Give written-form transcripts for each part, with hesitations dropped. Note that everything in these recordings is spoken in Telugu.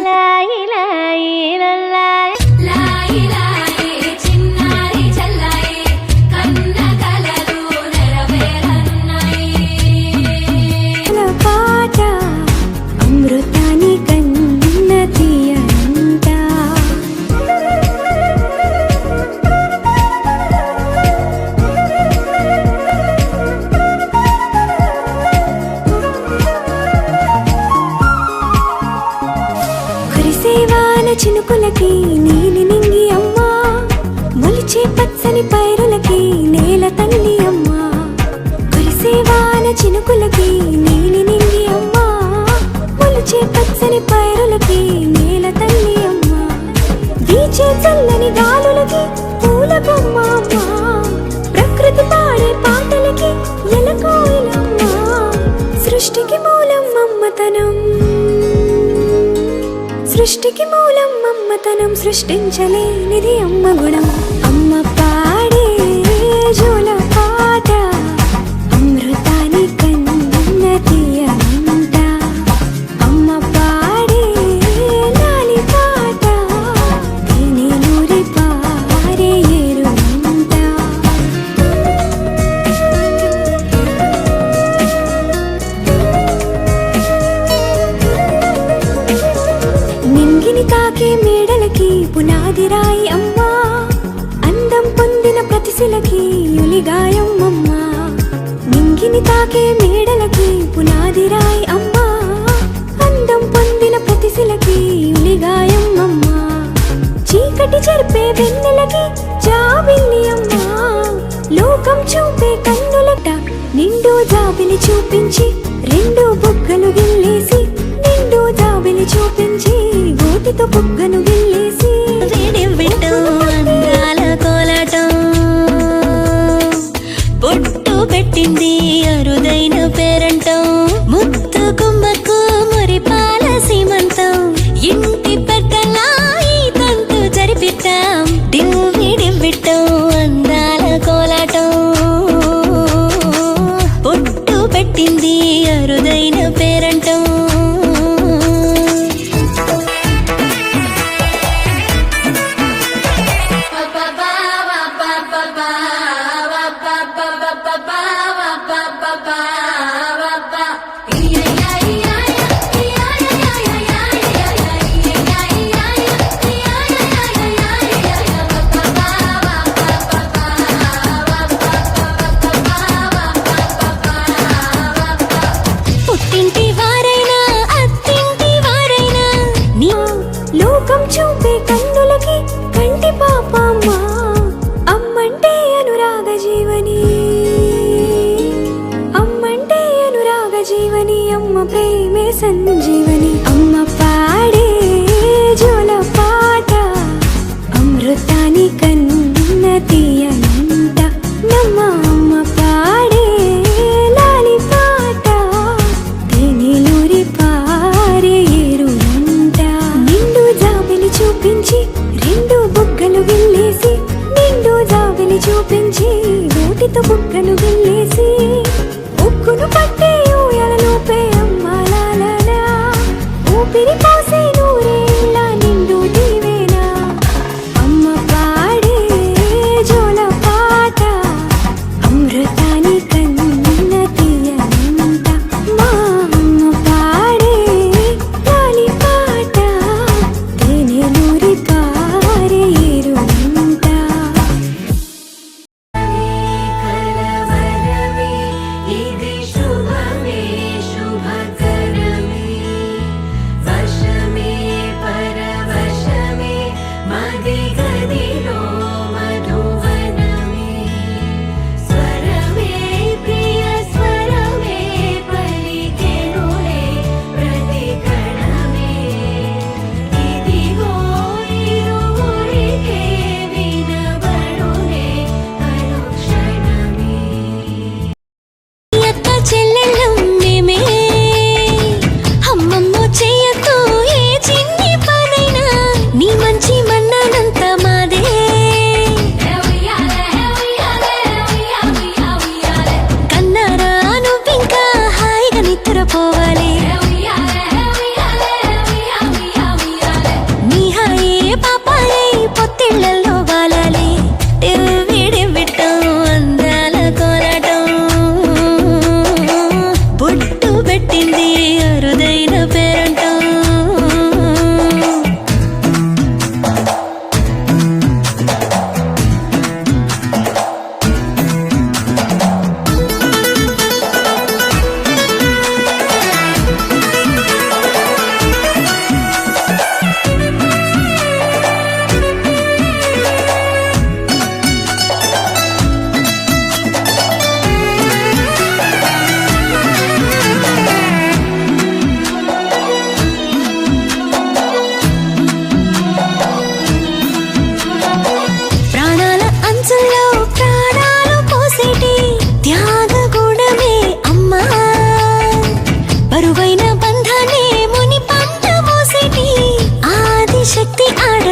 లాయి లాయి లల్లాయి లాయి లాయి చిన్నారి చల్లాయి కన్న కలలు నెరవేరనున్నాయి పాట అమృతాని కన్న తీయంట కురిసేవాన చినుకులకి నీలి నింగి అమ్మా మొలిచే పచ్చని పైరులకి నేల తల్లి అమ్మా కురిసేవాన చినుకులకి నీలి నింగి అమ్మా మొలిచే పచ్చని పైరులకి నేల తల్లి అమ్మా వీచే చల్లని గాలులకి పూల బొమ్మ అమ్మా ప్రకృతి పాడే పాటలకి ఎలకోయిలమ్మా సృష్టికి మూలం అమ్మతనం సృష్టికి మూలం అమ్మతనం సృష్టించలేనిది అమ్మ గుణం అమ్మ పాడే జోల పాట అమృతాని కన్న తీయంట అమ్మ పాడే లాలి పాట తేనెలూరి పారే ఏరుంట నింగిని తాకే మేడలకి పునాది రాయి అమ్మా అందం పొందిన ప్రతిశిలకి యులిగాయం అమ్మా నింగిని తాకే మేడలకి పునాది రాయి అమ్మా అందం పొందిన ప్రతిశిలకి యులిగాయం అమ్మా చీకటి చెరిపే వెన్నెలకి జాబిల్లి అమ్మా లోకం చూపే కన్నులట నిండు జాబిలి చూపించి రెండు బుగ్గలు గిల్లేసి నిండు జాబిలి చూపించి గోటితో బుగ్గను గిల్లేసి అందాల కోలాటం బొట్టు పెట్టింది అరుదైన పేరంటం ముత్తు కుమ్మకు మురిపాల సీమంతం ఇంటి పెద్దలా ఈ తంతు జరిపిద్దాం డివ్వి డివ్విట్టం అందాల కోలాటం బొట్టు పెట్టింది అరుదైన పేరంటం పుట్టింటి వారైనా అత్తింటి వారైనా నీ లోకం చూపే కన్నులకి కంటి పాపమ్మా అమ్మంటే అనురాగ జీవని అమ్మంటే అనురాగ జీవని అమ్మ ప్రేమే సంజీవని అమ్మ పాడే జోల పాట అమృతాని కన్న తీయంట నమ్మ అమ్మ పాడే లాలి పాట తేనెలూరి పారే ఏరుంట నిండు జాబిలి చూపించి రెండు బుగ్గలు గిల్లేసి నిండు జాబిలి చూపించి గోటితో బుగ్గను గిల్లేసి ఉక్కును పట్టే ఊయలలోపే అమ్మ లాలలా ఊపిరి పోసే నూరేళ్ళ నిండు దీవేనా అమ్మ పాడే జోల పాట అమృతాని కన్న తీయంట మా అమ్మ పాడే లాలి పాట తేనెలూరి పారే ఏరుంట కలవర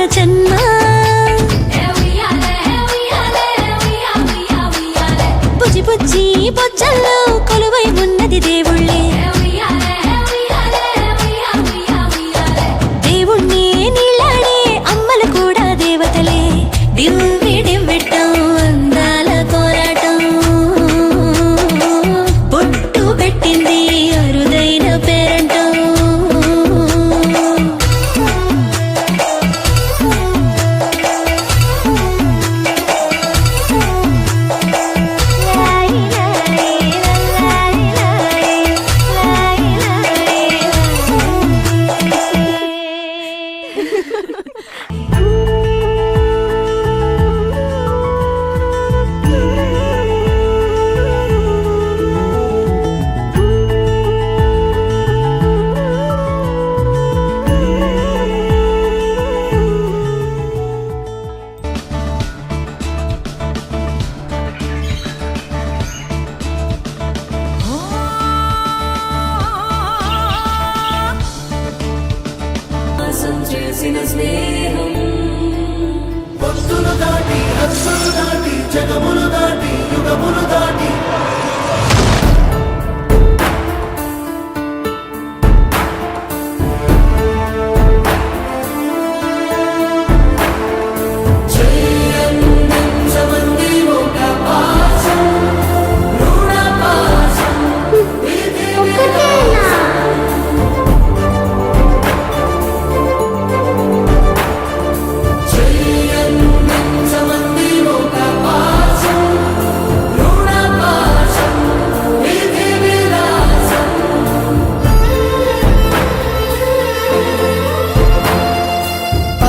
జన్మ బుజ్జి బుజ్జి బొజ్జల్లో కొలువై ఉన్నది దేవుళ్ళే దేవుణ్ణి నీళ్ళాడే అమ్మలు కూడా దేవతలే దివ్వి దివ్విట్టం అందాల కోలాటం బొట్టు పెట్టింది అరుదైన పేరంటం చేసిన స్నేహం భక్తులు దాటి హస్సులు దాటి జగములు దాటి యుగములు దాటి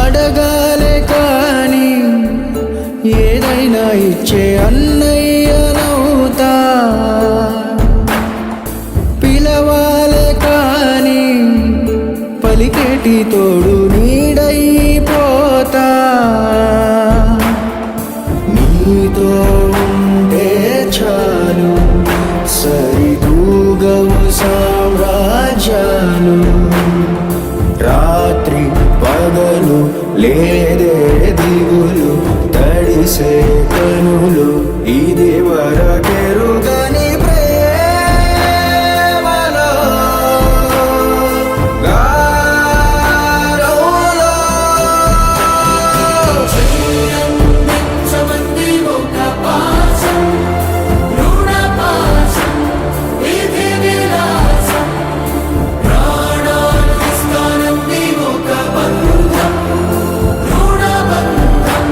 అడగాలే కాని ఏదైనా ఇచ్చే అన్నయ్యనవుతా పిలవాలే కాని పలికేటి తోడు నీడైపోతా నీతో ఉంటే చాలు సరిదూగవు సామ్రాజ్యాలు రాత్రి పగలు లేదే దిగులు తడిసే కనులు ఇది వరకెరుగని ప్రేమలో గారోలో చెయ్యందించమంది ఒక పాశం రుణ పాశం విధి విలాసం ప్రాణాలు ఇస్తానంది ఒక బంధం రుణ బంధం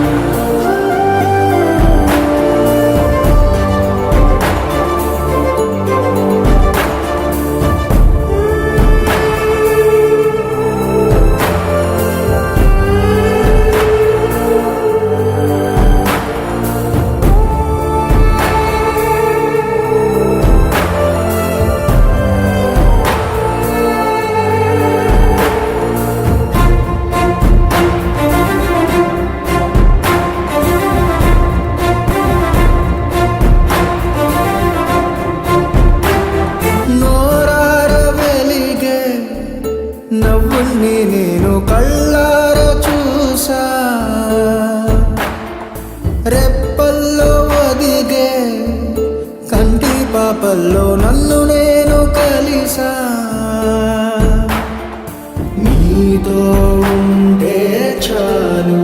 నోరార వెలిగే నవ్వుల్ని నేను కళ్ళార చూసా రెప్పల్లో ఒదిగే కంటి పాపల్లో నన్ను నేను కలిసా నీతో ఉంటే చాలు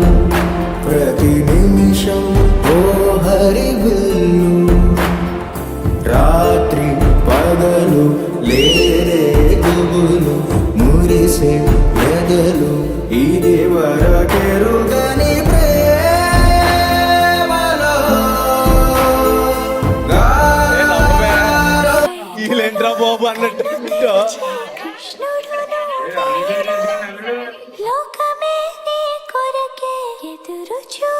ప్రతి నిమిషం ఓ హరివిల్లు రాత్రి పగలు లేరే గుబులు మురిసే ఎదలు ఇది వరకెరుగని ప్రేమలో వీళ్ళేంట్రా బాబు అన్నట్టు లోకమే నీ కొరకే ఎదురు చూ